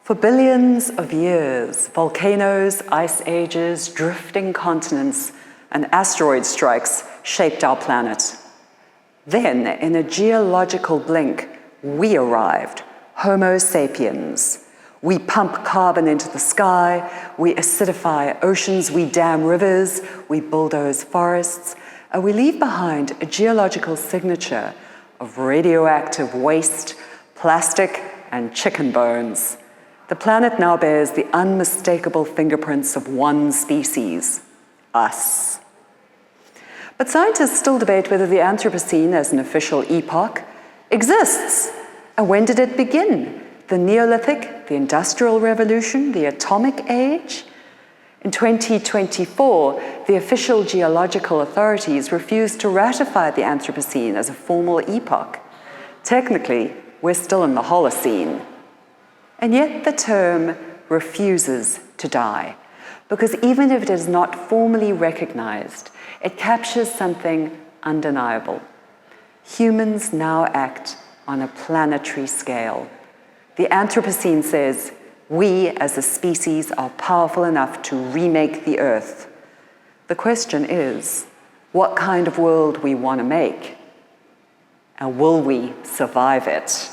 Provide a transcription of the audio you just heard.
For billions of years, volcanoes, ice ages, drifting continents, and asteroid strikes shaped our planet. Then, in a geological blink, we arrived, Homo sapiens. We pump carbon into the sky, we acidify oceans, we dam rivers, we bulldoze forests, and we leave behind a geological signature of radioactive waste, plastic, and chicken bones. The planet now bears the unmistakable fingerprints of one species, us. But scientists still debate whether the Anthropocene, as an official epoch, exists. And when did it begin? The Neolithic, the Industrial Revolution, the Atomic Age? In 2024, the official geological authorities refused to ratify the Anthropocene as a formal epoch. Technically, we're still in the Holocene. And yet the term refuses to die, because even if it is not formally recognized, it captures something undeniable. Humans now act on a planetary scale. The Anthropocene says, we as a species are powerful enough to remake the Earth. The question is, what kind of world we want to make? And will we survive it?